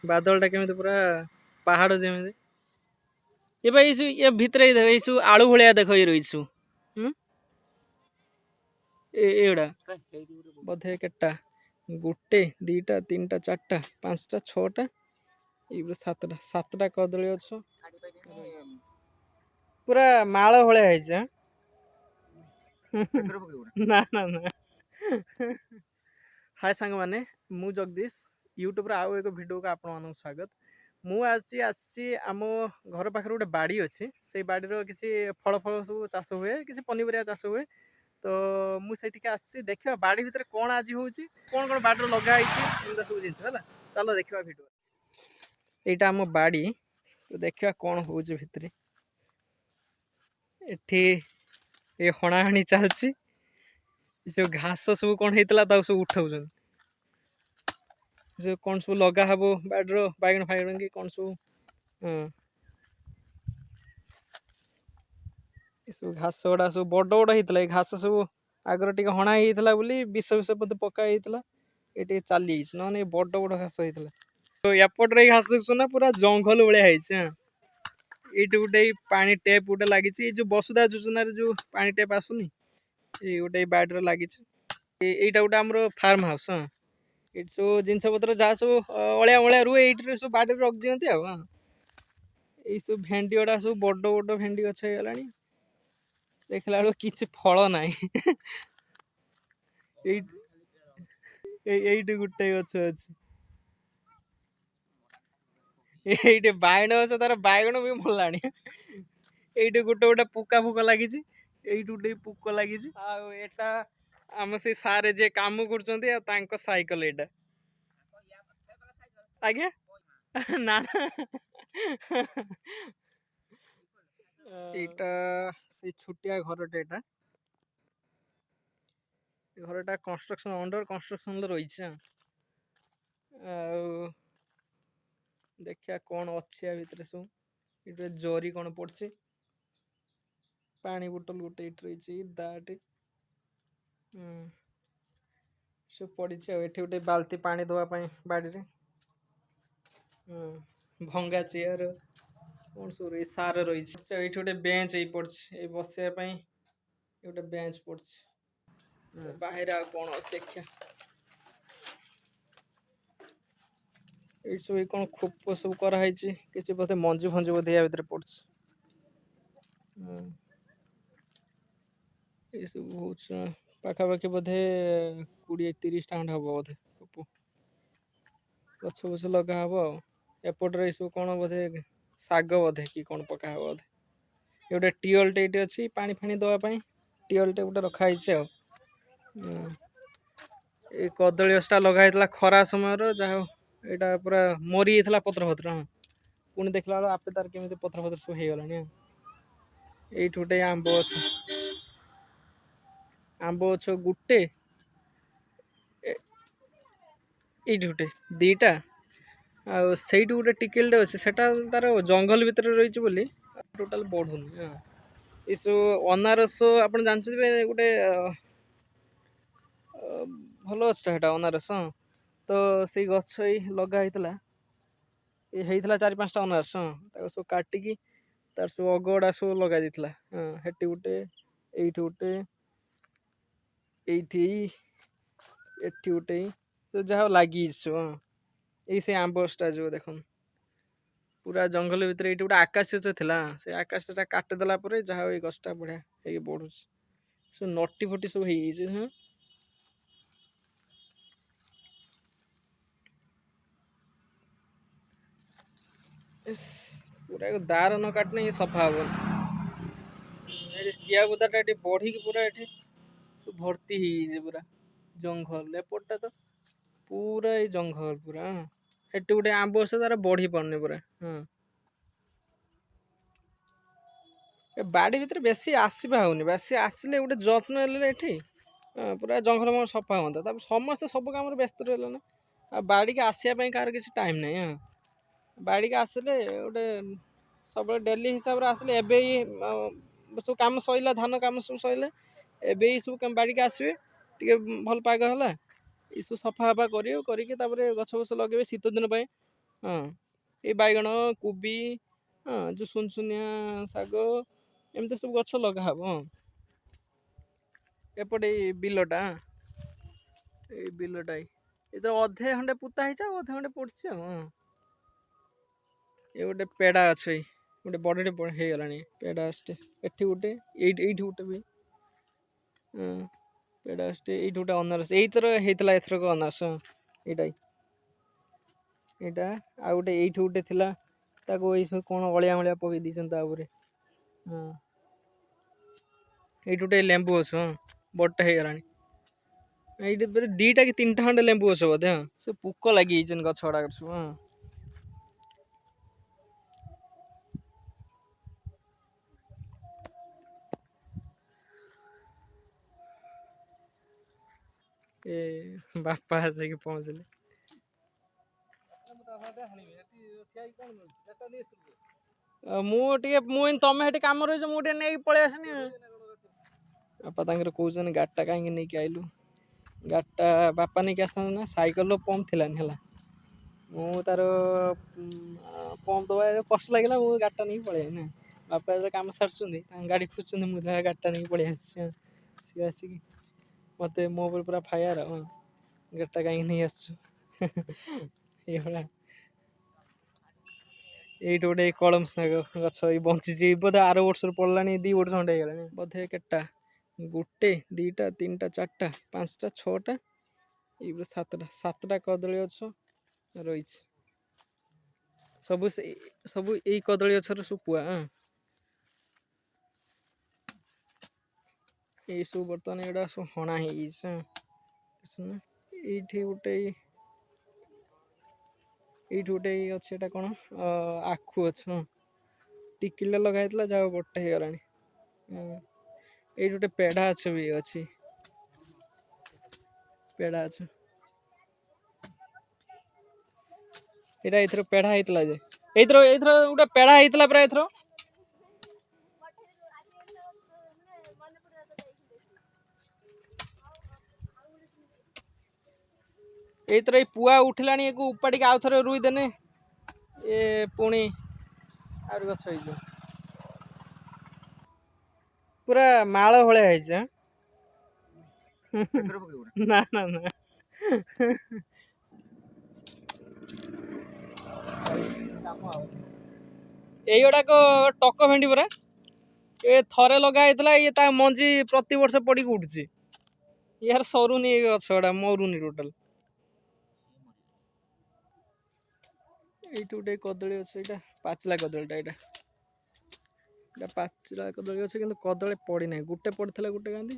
बादलटा केमिति पूरा पहाड़ जेमिति ये भाई ये भितरे देखो आलू भलिया देख ये रही एड़ा बोधे केटा गोटे दीटा तीन टा चार पांचटा छटा ये सातटा सातटा कदली गछ पूरा माଳ भलिया है ना ना ना हाय सांग माने मु जगदीश यूट्यूब रे आउ एक वीडियो को आपण मानक स्वागत मु आसी आम घर पाखे गोटे बाड़ी अच्छी से बाड़ी किसी फल फल सब चाष हुए किसी पनीपरिया चाष हुए तो मुझे आसी देखा बाड़ी भितर कौन आज हूँ कौन कौन बाड़ी लगाई सब जिन चलो देखा वीडियो यहाँ आम बाड़ी तो देखा कौन हूँ भितर एठी ये हणाहणी चलती सब घास सब कौन होता सब उठाऊ जो कौन सब लगा हम बाड़ीर बैगण फाइगण कि कौन सब सब घास गुड़ा सब बड़ बड़ होता है घास सब आगर टे हणा होता विष विष बोधे पकाई ये चली ना बड़ बड़ घास होता तो एपटे घास देखु ना पूरा जंगल भाया ये गोटे पानी टेप गोटे लगी जो वसुधा योजना जो पानी टेप आसुनी ये गोटे बाड़ी लगी यहाँ गोटे आम फार्म हाउस हाँ ये सब जिनस पतर जहाँ सब अलिया मलिया रुए ये सब बाड़ी रख दिखती ये सब भेंडी गुड़ा सब बड़ बड़ भेंडी गछ होगा देखला बेलू किसी फल ना ये गोटे गछ अच्छे ये बैगण गछ तार बैगण भी मरला ये गोटे गोटे पुका फुक लगी गोटे पुक लगी आम से सारे जे काम कर साइकल एटा आज्ञा ना एटा से छुटिया घरटे एटा घरटा कंस्ट्रक्शन अंडर कंस्ट्रक्शन रही देखिया कौन अच्छे भितर सब ये जरी कौन पड़े पानी बोतल गोटे रही दाटे सब पड़ी ये गोटे बाल्टी पानी दवापाई बाड़ी रे भंगा चेयर कौन सब सार रही ये गोटे बेंच पड़े बसवाई गोटे बेंच पड़े बाहर आ कौन देखिया ये सब कौन खोप सब कराई किसी बोधे मंजू फंजू बोधे या भीतर पड़े ये सब बहुत पाखापाखि बोधे 20-30 टा हम बोधे खोप गछ बछ लगा हम एपटे सब कौन बोधे शाग बोधे कि कौन पका हम बोधे ये गोटे टीएलटे ये अच्छी पानी फानी दवापाई टीएलटे गोटे रखाई ये कदली गछटा लगा खरा समय जहाँ यहाँ पूरा मरी जाता पत्र पत्र हाँ पुणी देखला बेलू आपे तार केमी पत्र पत्र सब हो गला ये गोटे आंब गछ गोटे ये गोटे दीटा से गोटे टिकेलटे अच्छे से तार जंगल भितर रही बोली टोटाल बढ़ुनि हाँ ये सब अनारस आप जानते गोटे भल गछटा अनारस हाँ तो से गछ लगा ये 4-5टा अनारस हाँ सब काटिकी तार सब अगड़ा सब लगा हाँ हेटी गोटे ये गोटे ये गोटे तो जहाँ लगी हाँ ये से आंबसटा जो देख पूरा जंगल भितर ये गोटे आकाश था से आकाशटा काटिदेला जहाँ ये गछटा बढ़िया बढ़ू सब नटी फटी सब हाँ पूरा दार न काटने ये सफा हम किया बुदाटा ये बढ़ी पूरा ये भर्ती है पूरा जंगल एपटा तो पूरा ये जंगल पूरा हाँ हेटी गोटे आंब गछ तार बढ़ी पारनी पूरा हाँ बाड़ी भितर बेसी आसवा होनी बेसी आसिले गोटे जत्न ये पूरा जंगल सफा हाँ समस्ते सब कम व्यस्त रहा ना आ बाड़ी के आसवाई कार किसी टाइम ना हाँ बाड़ी के आसिले गोटे सब डेली हिसाब से आसिले सब कम सरला धान कम सब सरला एवं सब बाड़ी के आसवे टे भल पाग है ये सब सफा हफा कर गछ बछ लगे शीत दिन ହଁ ଏଇ ବାଇଗଣ କୋବି ଯେଉଁ ସୁନସୁନିଆ ଶାଗ ଏମିତି ସବୁ ଗଛ ଲଗାହବ। ଏପଟେ ଏଇ ବିଲଟା ଏଇ ବିଲଟା ଏ ତ ଅଧେ ଖଣ୍ଡେ ପୋତା ହେଇଛି ଆଉ ଅଧେ ଖଣ୍ଡେ ପଡିଛି ଆଉ। ଏ ଗୋଟେ ପେଡା ଅଛି ଏଇ ଗୋଟେ ବଡଟେ ହେଇଗଲାଣି ପେଡା ଆସଟେ ଏଠି ଗୋଟେ ଏଇଠି ଗୋଟେ ବି ପେଡା ଆସଟେ ଏଇଠି ଗୋଟେ ଅନାରସ ଏଇଥର ହେଇଥିଲା ଏଥରକ ଅନାରସ ଏଇଟା ଆଉ ଗୋଟେ ଏଇଠି ଗୋଟେ ଥିଲା ତାକୁ ଏଇ ସବୁ କଣ ଅଳିଆ ମଳିଆ ପକେଇ ଦେଇଛନ୍ତି ତା ଉପରେ। ହଁ ଏଇଠି ଗୋଟେ ଲେମ୍ବୁ ଗଛ ବଡଟା ହେଇଗଲାଣି। ଏଇଠି ବୋଧେ 2ଟା କି 3ଟା ଖଣ୍ଡେ ଲେମ୍ବୁ ଗଛ ବୋଧେ ସବୁ ପୋକ ଲାଗିଯାଇଛନ୍ତି ଗଛ ଗୁଡାକରେ ସବୁ। ଏ ବାପା ଆସିକି ପହଞ୍ଚିଲେ। ମୁଁ ତମେ ସେଠି କାମ ରହିଛ ମୁଁ ଟିକେ ନେଇକି ପଳେଇ ଆସିନି। ବାପା ତାଙ୍କର କହୁଛନ୍ତି ଗାଡିଟା କାହିଁକି ନେଇକି ଆଇଲୁ। ଗାଡିଟା ବାପା ନେଇକି ଆସିଥାନ୍ତେ ନା ସାଇକେଲର ପମ୍ପ ଥିଲାନି ହେଲା। ମୁଁ ତାର ପମ୍ପ ଦବା କଷ୍ଟ ଲାଗିଲା ମୁଁ ଗାଡିଟା ନେଇକି ପଳେଇଆଇଲି ନା। ବାପା ଯେତେବେଳେ କାମ ସାରିଛନ୍ତି ତାଙ୍କ ଗାଡି ଖୋଜୁଛନ୍ତି ମୁଁ ଗାଡିଟା ନେଇକି ପଳେଇ ଆସିଛି। ସିଏ ଆସିକି ମତେ ମୋ ଉପରେ ପୁରା ଫାୟାର ଗାଡିଟା କାହିଁକି ନେଇ ଆସିଛୁ ଏଇଭଳିଆ। ଏଇଠି ଗୋଟେ କଳମ ଶାଗ ଗଛ ଏଇ ବଞ୍ଚିଛି ବୋଧେ ଆର ବର୍ଷରୁ ପଡିଲାଣି 2 ବର୍ଷ ଖଣ୍ଡେ ହେଇଗଲାଣି ବୋଧେ କେତେଟା 1 2 3 4 5 6ଟା ଏଇପରେ 7ଟା କଦଳୀ ଗଛ ରହିଛି। ସବୁ ଏଇ କଦଳୀ ଗଛର ସବୁ ପୁଆ ଏଇ ସବୁ ବର୍ତ୍ତମାନ ଏଇଟା ସବୁ ହଣା ହେଇଯାଇଛି। ଏଇଠି ଗୋଟେ ଅଛି ଏଟା କଣ ଆଖୁ ଗଛ ଟିକିଲି ଲଗା ହେଇଥିଲା ଯାହା ବଡଟେ ହେଇଗଲାଣି। ଏଇଠି ଗୋଟେ ପେଡା ଗଛ ବି ଅଛି। ପେଡା ଗଛ ଏଇଟା ଏଇଥର ପେଢା ହେଇଥିଲା ଯେ ଏଇଥର ଗୋଟେ ପେଢା ହେଇଥିଲା ପୁରା ଏଇଥର। ଏଇଥର ଏଇ ପୁଆ ଉଠିଲାଣି ୟାକୁ ଉପାଡ଼ିକି ଆଉଥରେ ରୁଇଦେନେ ଏ ପୁଣି ଆହୁରି ଗଛ ହେଇଯିବ। ପୁରା ମାଳ ଭଳିଆ ହେଇଛି ନା ନା ନା ଏଇଗୁଡାକ ଟକ ଭେଣ୍ଡି ପରା ଏ ଥରେ ଲଗା ହେଇଥିଲା ଇଏ ତା ମଞ୍ଜି ପ୍ରତିବର୍ଷ ପଡିକି ଉଠୁଛି। ୟାର ସରୁନି ଏ ଗଛ ଗୁଡା ମରୁନି ଟୋଟାଲ। ଏଇଠି ଗୋଟେ କଦଳୀ ଗଛ ଏଇଟା ପାଚିଲା କଦଳୀଟା ଏଇଟା ପାଚିଲା କଦଳୀ ଗଛ କିନ୍ତୁ କଦଳୀ ପଡିନାହିଁ ଗୋଟେ ପଡିଥିଲା ଗୋଟେ କାନ୍ଦି